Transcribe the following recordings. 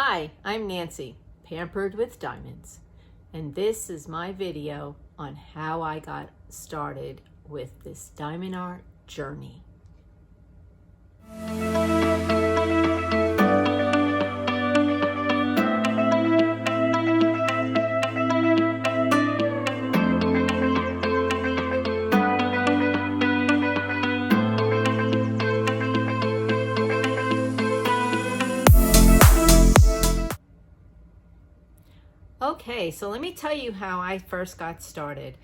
Hi, I'm Nancy, Pampered with Diamonds, and this is my video on how I got started with this diamond art journey. Okay, so let me tell you how I first got started.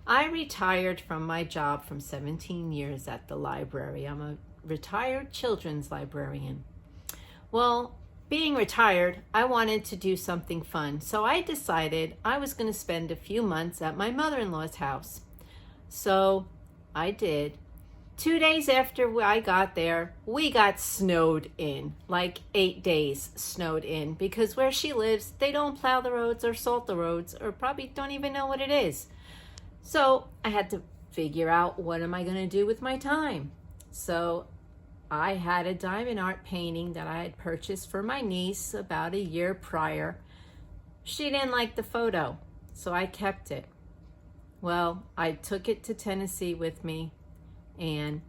I retired from my job from 17 years at the library. I'm a retired children's librarian. Well, being retired, I wanted to do something fun, so I decided I was going to spend a few months at my mother-in-law's house. So I did. 2 days after I got there, we got snowed in, like 8 days snowed in, because where she lives, they don't plow the roads or salt the roads, or probably don't even know what it is. So I had to figure out, what am I going to do with my time? So I had a diamond art painting that I had purchased for my niece about a year prior. She didn't like the photo, so I kept it. Well, I took it to Tennessee with me, and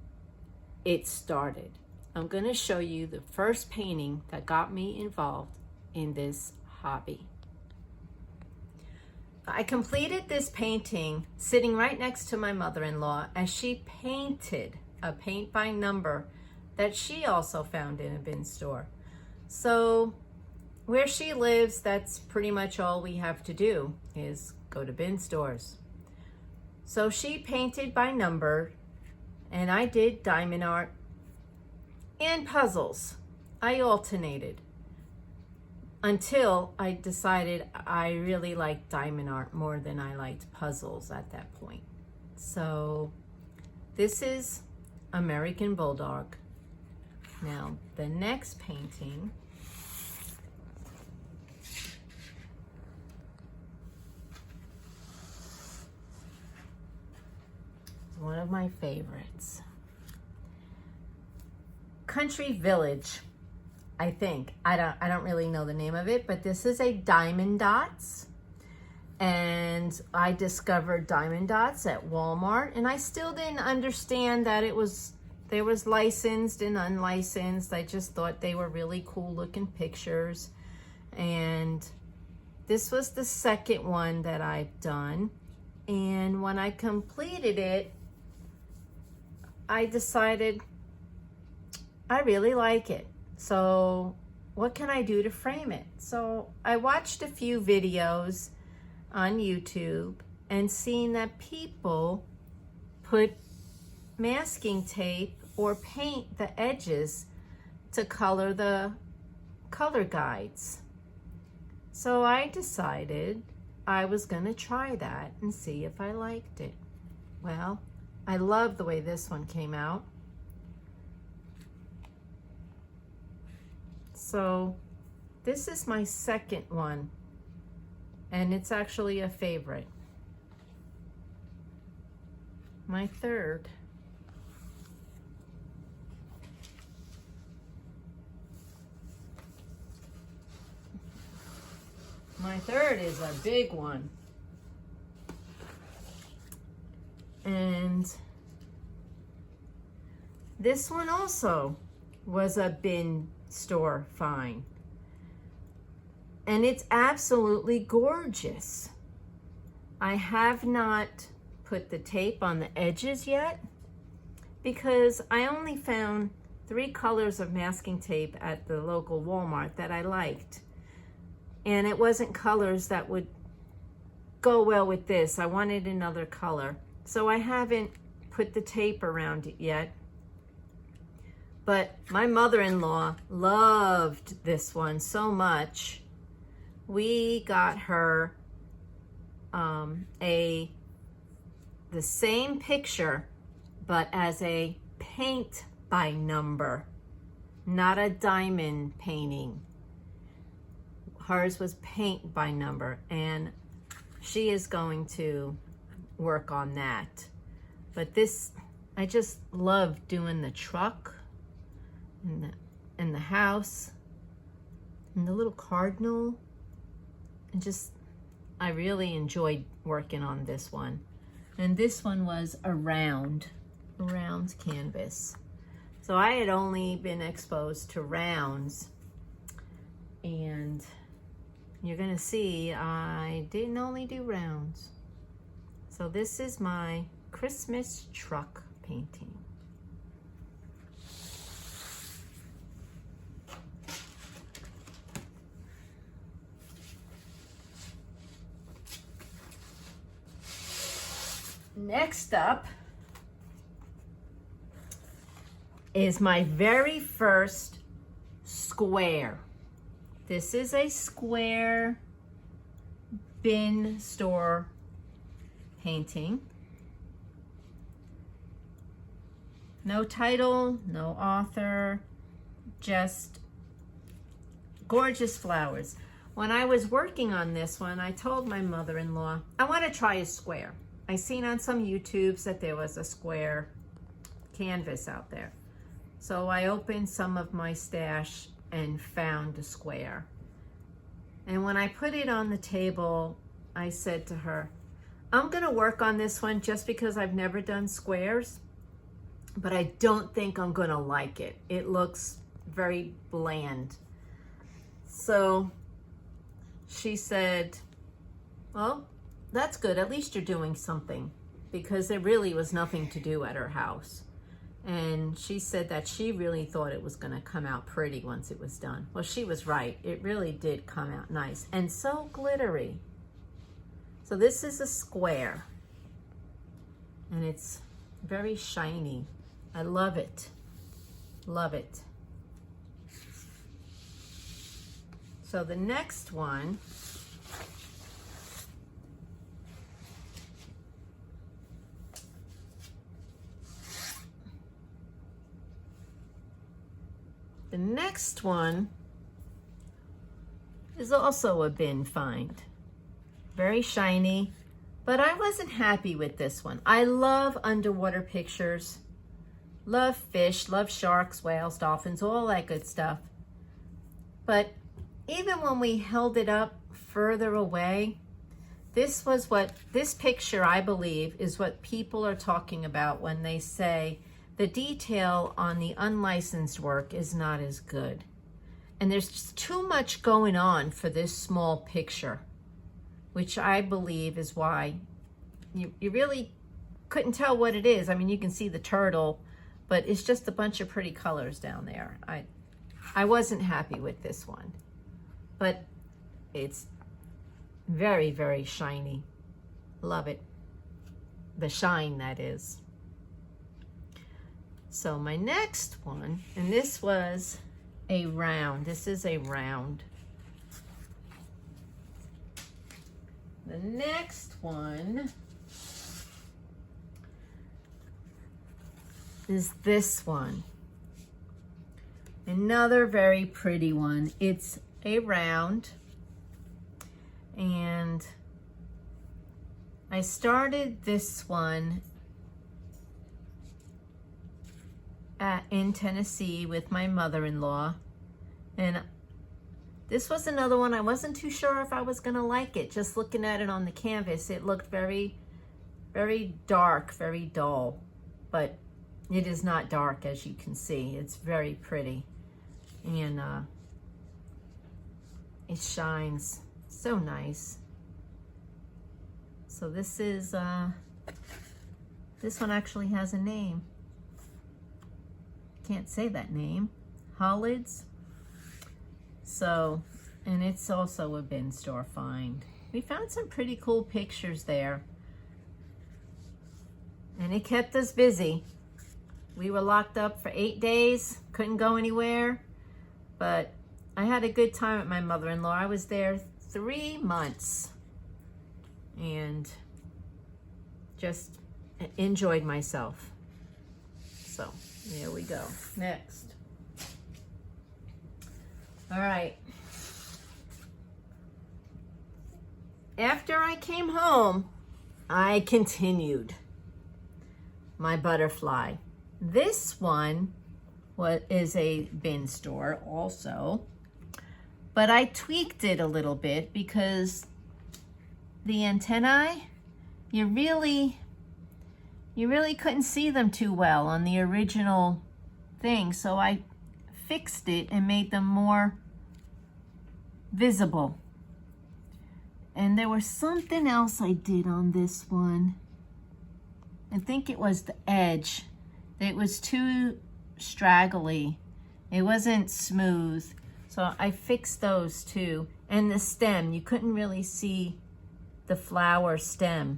it started. I'm going to show you the first painting that got me involved in this hobby. I completed this painting sitting right next to my mother-in-law as she painted a paint by number that she also found in a bin store. So where she lives, that's pretty much all we have to do is go to bin stores. So she painted by number, and I did diamond art and puzzles. I alternated until I decided I really liked diamond art more than I liked puzzles at that point. So this is American Bulldog. Now the next painting is one of my favorites. Country Village, I think. I don't really know the name of it, but this is a diamond dots. And I discovered diamond dots at Walmart, and I still didn't understand that there was licensed and unlicensed. I just thought they were really cool looking pictures. And this was the second one that I've done. And when I completed it, I decided I really like it. So what can I do to frame it? So I watched a few videos on YouTube and seen that people put masking tape or paint the edges to color the color guides. So I decided I was gonna try that and see if I liked it. Well, I love the way this one came out. So this is my second one, and it's actually a favorite. My third. My third is a big one. And this one also was a bin store find. And it's absolutely gorgeous. I have not put the tape on the edges yet because I only found 3 colors of masking tape at the local Walmart that I liked. And it wasn't colors that would go well with this. I wanted another color. So I haven't put the tape around it yet. But my mother-in-law loved this one so much. We got her the same picture, but as a paint by number, not a diamond painting. Hers was paint by number, and she is going to work on that. But this, I just love doing the truck and the house. and the little cardinal. And just, I really enjoyed working on this one. And this one was a round canvas. So I had only been exposed to rounds, and you're gonna see I didn't only do rounds. So this is my Christmas truck painting. Next up is my very first square. This is a square bin store painting. No title, no author, just gorgeous flowers. When I was working on this one, I told my mother-in-law, I want to try a square. I seen on some YouTubes that there was a square canvas out there. So I opened some of my stash and found a square. And when I put it on the table, I said to her, I'm gonna work on this one just because I've never done squares, but I don't think I'm gonna like it. It looks very bland. So she said, well, that's good. At least you're doing something, because there really was nothing to do at her house. And she said that she really thought it was going to come out pretty once it was done. Well, she was right. It really did come out nice and so glittery. So this is a square, and it's very shiny. I love it. Love it. So the next one is also a bin find. Very shiny, but I wasn't happy with this one. I love underwater pictures, love fish, love sharks, whales, dolphins, all that good stuff. But even when we held it up further away, this picture, I believe, is what people are talking about when they say the detail on the unlicensed work is not as good. And there's just too much going on for this small picture, which I believe is why you really couldn't tell what it is. I mean, you can see the turtle, but it's just a bunch of pretty colors down there. I wasn't happy with this one, but it's very, very shiny. Love it. The shine, that is. So my next one, and this was a round. This is a round. The next one is this one. Another very pretty one. It's a round, and I started this one in Tennessee with my mother-in-law, and this was another one I wasn't too sure if I was gonna like it. Just looking at it on the canvas, it looked very, very dark, very dull, but it is not dark, as you can see. It's very pretty, and it shines so nice. So this is this one actually has a name. Can't say that name. Hollids. So, and it's also a bin store find. We found some pretty cool pictures there, and it kept us busy. We were locked up for 8 days, couldn't go anywhere, but I had a good time at my mother-in-law. I was there 3 months and just enjoyed myself. So there we go. Next. All right. After I came home, I continued my butterfly. This one is a bin store also, but I tweaked it a little bit because the antennae, you really couldn't see them too well on the original thing. So I fixed it and made them more visible. And there was something else I did on this one. I think it was the edge. It was too straggly. It wasn't smooth. So I fixed those too. And the stem, you couldn't really see the flower stem.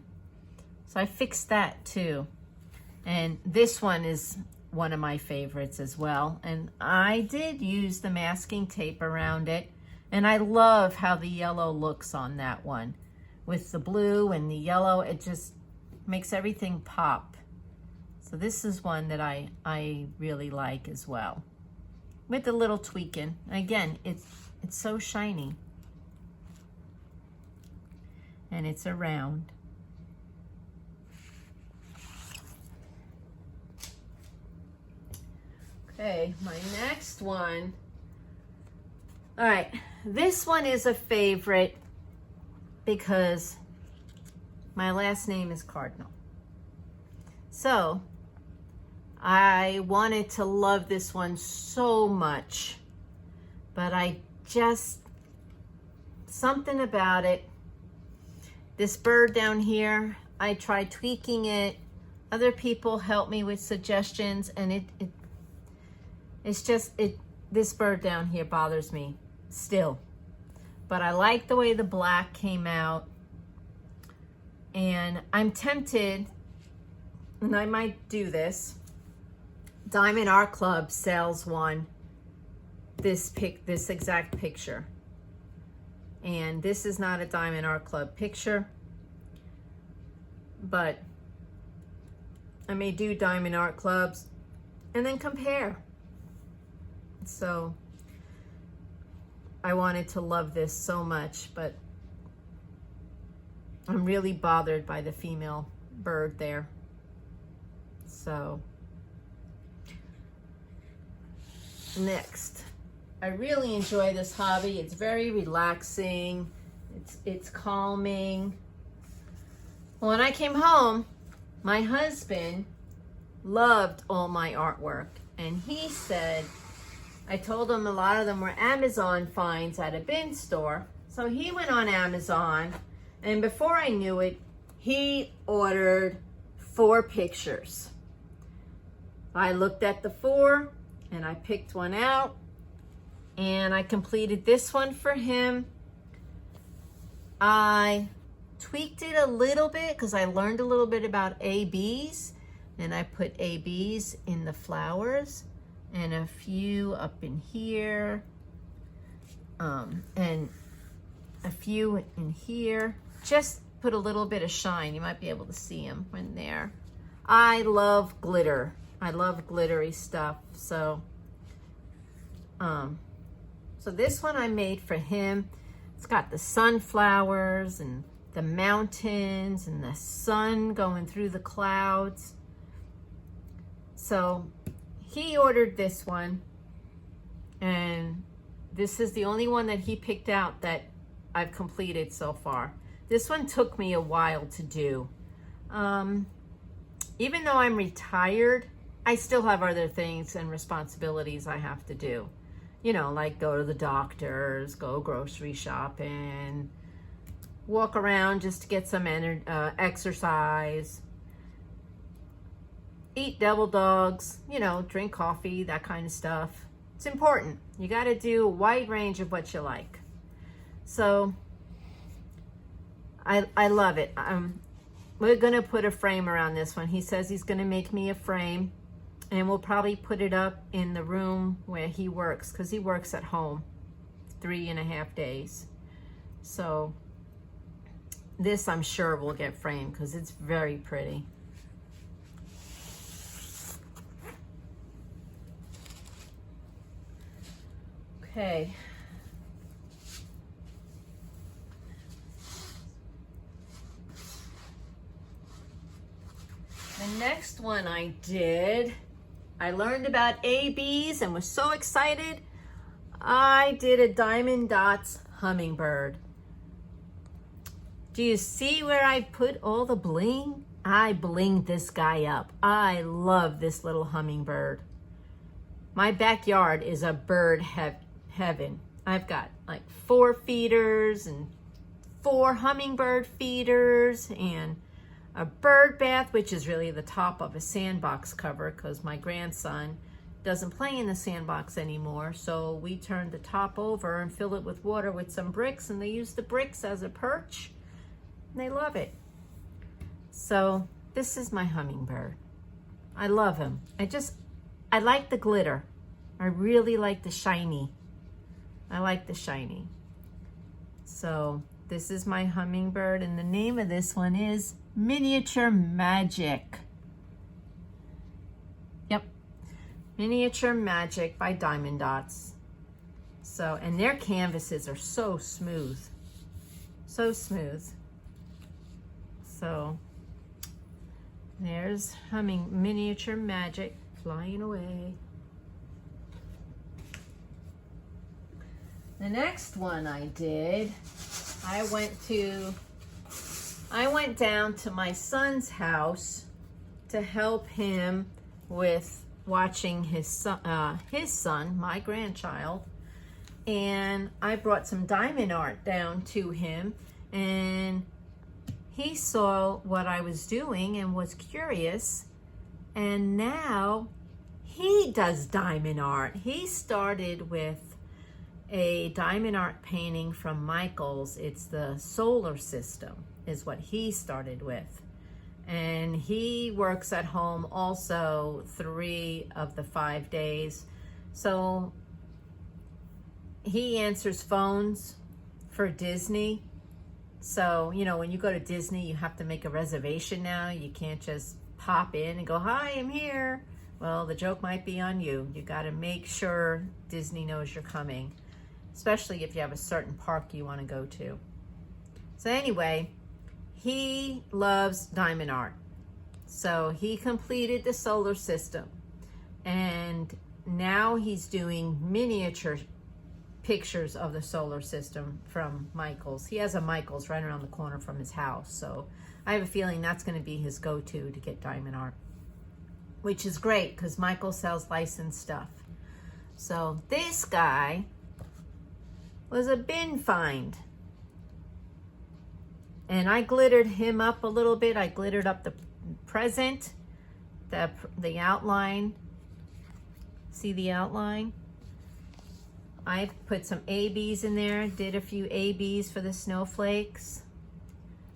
So I fixed that too. And this one is one of my favorites as well. And I did use the masking tape around it. And I love how the yellow looks on that one. With the blue and the yellow, it just makes everything pop. So this is one that I really like as well. With a little tweaking. Again, it's so shiny. And it's a round. Okay, my next one. All right, this one is a favorite because my last name is Cardinal. So I wanted to love this one so much, but something about it. This bird down here, I tried tweaking it. Other people helped me with suggestions, and this bird down here bothers me still. But I like the way the black came out. And I'm tempted, and I might do this. Diamond Art Club sells one, this exact picture. And this is not a Diamond Art Club picture, but I may do Diamond Art Clubs and then compare. So I wanted to love this so much, but I'm really bothered by the female bird there. So next, I really enjoy this hobby. It's very relaxing. It's calming. When I came home, my husband loved all my artwork, and he said, I told him a lot of them were Amazon finds at a bin store. So he went on Amazon, and before I knew it, he ordered 4 pictures. I looked at the 4 and I picked one out, and I completed this one for him. I tweaked it a little bit because I learned a little bit about ABs, and I put ABs in the flowers and a few up in here, and a few in here. Just put a little bit of shine. You might be able to see them when there. I love glitter. I love glittery stuff. So this one I made for him. It's got the sunflowers and the mountains and the sun going through the clouds. So he ordered this one, and this is the only one that he picked out that I've completed so far. This one took me a while to do. Even though I'm retired, I still have other things and responsibilities I have to do. You know, like go to the doctors, go grocery shopping, walk around just to get some exercise, eat devil dogs, you know, drink coffee, that kind of stuff. It's important. You got to do a wide range of what you like. So I love it. We're going to put a frame around this one. He says he's going to make me a frame, and we'll probably put it up in the room where he works, because he works at home 3.5 days. So this, I'm sure, will get framed because it's very pretty. Okay. The next one I did, I learned about ABs and was so excited. I did a Diamond Dots hummingbird. Do you see where I put all the bling? I blinged this guy up. I love this little hummingbird. My backyard is a bird heaven. I've got like 4 feeders and 4 hummingbird feeders and a bird bath, which is really the top of a sandbox cover because my grandson doesn't play in the sandbox anymore. So we turned the top over and fill it with water with some bricks, and they use the bricks as a perch. And they love it. So this is my hummingbird. I love him. I like the glitter. I really like the shiny. I like the shiny. So this is my hummingbird, and the name of this one is Miniature Magic. Yep, Miniature Magic by Diamond Dots. So, and their canvases are so smooth. So smooth. So there's Miniature Magic flying away. The next one I did, I went down to my son's house to help him with watching his son, my grandchild, and I brought some diamond art down to him, and he saw what I was doing and was curious, and now he does diamond art. He started with a diamond art painting from Michaels. It's the solar system is what he started with. And he works at home also 3 of the 5 days. So he answers phones for Disney. So, you know, when you go to Disney, you have to make a reservation now. You can't just pop in and go, "Hi, I'm here." Well, the joke might be on you. You got to make sure Disney knows you're coming, especially if you have a certain park you want to go to. So anyway, he loves diamond art. So he completed the solar system, and now he's doing miniature pictures of the solar system from Michaels. He has a Michaels right around the corner from his house. So I have a feeling that's going to be his go-to to get diamond art, which is great because Michaels sells licensed stuff. So this guy was a bin find. And I glittered him up a little bit. I glittered up the present, the outline. See the outline? I put some ABs in there, did a few ABs for the snowflakes.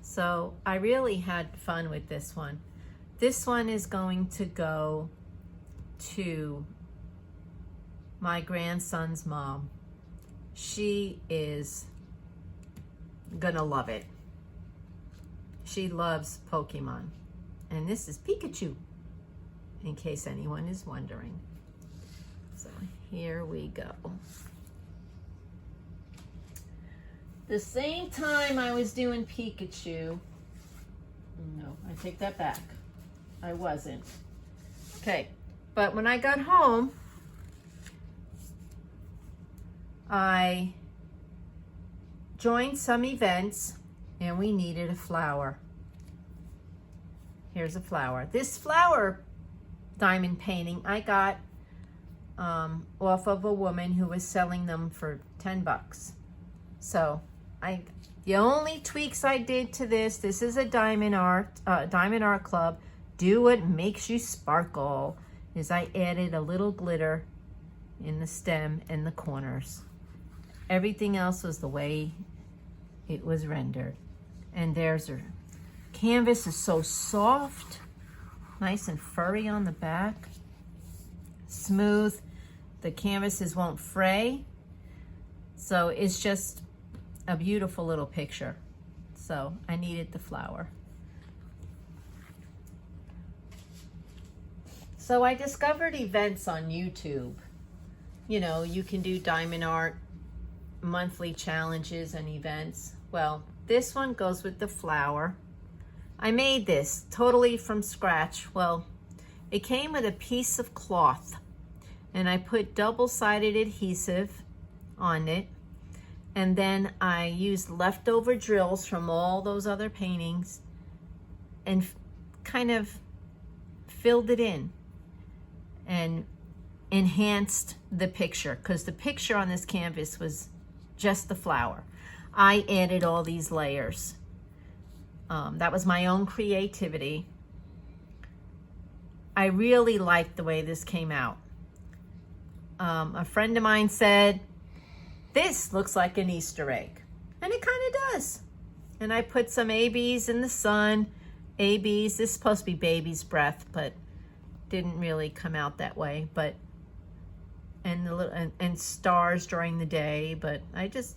So I really had fun with this one. This one is going to go to my grandson's mom. She is gonna love it. She loves Pokemon. And this is Pikachu, in case anyone is wondering. So here we go. The same time I was doing Pikachu, no, I take that back. I wasn't. Okay, but when I got home, I joined some events and we needed a flower. Here's a flower. This flower diamond painting I got off of a woman who was selling them for 10 bucks. So the only tweaks I did to this is a Diamond Art Club. Do what makes you sparkle. Is I added a little glitter in the stem and the corners. Everything else was the way it was rendered. And there's her. Canvas is so soft, nice and furry on the back, smooth. The canvases won't fray. So it's just a beautiful little picture. So I needed the flower. So I discovered events on YouTube. You know, you can do diamond art monthly challenges and events. Well, this one goes with the flower. I made this totally from scratch. Well, it came with a piece of cloth and I put double-sided adhesive on it. And then I used leftover drills from all those other paintings and kind of filled it in and enhanced the picture, because the picture on this canvas was just the flower. I added all these layers. That was my own creativity. I really liked the way this came out. A friend of mine said, this looks like an Easter egg. And it kind of does. And I put some ABs in the sun. ABs, this is supposed to be baby's breath, but didn't really come out that way. But and stars during the day, but it's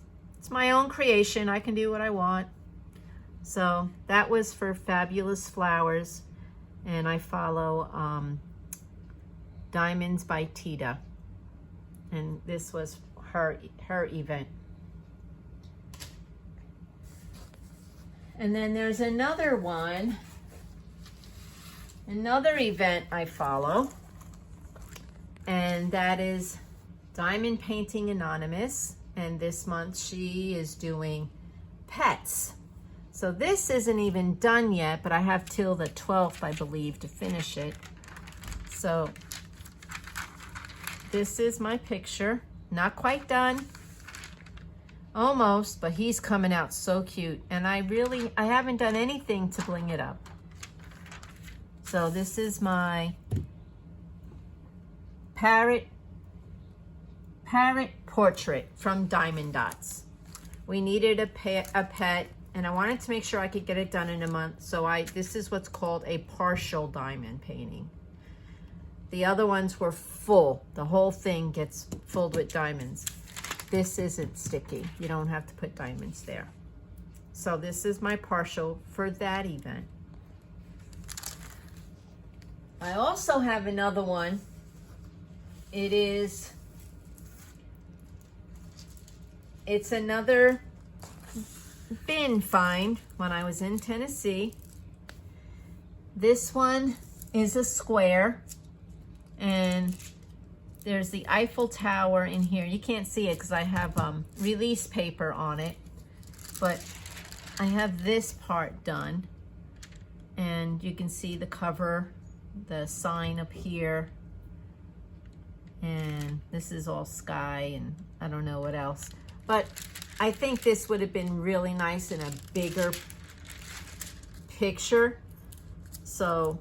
my own creation. I can do what I want. So that was for Fabulous Flowers, and I follow Diamonds by Tita, and this was her event. And then there's another one, another event I follow, and that is Diamond Painting Anonymous. And this month she is doing pets. So this isn't even done yet, but I have till the 12th, I believe, to finish it. So this is my picture. Not quite done. Almost, but he's coming out so cute. And I haven't done anything to bling it up. So this is my parrot portrait from Diamond Dots. We needed a pet, and I wanted to make sure I could get it done in a month. So this is what's called a partial diamond painting. The other ones were full. The whole thing gets filled with diamonds. This isn't sticky. You don't have to put diamonds there. So this is my partial for that event. I also have another one. It's another bin find when I was in Tennessee. This one is a square, and there's the Eiffel Tower in here. You can't see it because I have release paper on it, but I have this part done, and you can see the cover, the sign up here, and this is all sky, and I don't know what else. But I think this would have been really nice in a bigger picture. So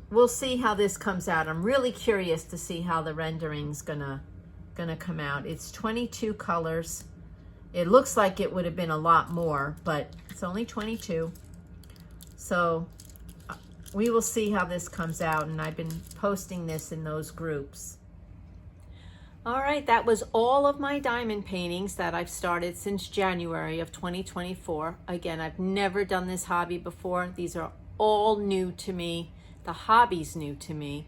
we'll see how this comes out. I'm really curious to see how the rendering's gonna come out. It's 22 colors. It looks like it would have been a lot more, but it's only 22. So we will see how this comes out, and I've been posting this in those groups. All right, that was all of my diamond paintings that I've started since January of 2024. Again, I've never done this hobby before. These are all new to me. The hobby's new to me.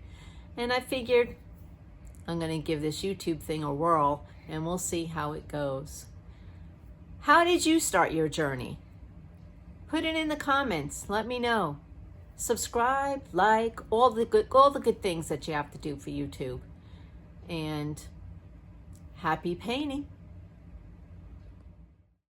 And I figured I'm gonna give this YouTube thing a whirl, and we'll see how it goes. How did you start your journey? Put it in the comments, let me know. Subscribe, like, all the good things that you have to do for YouTube. And happy painting.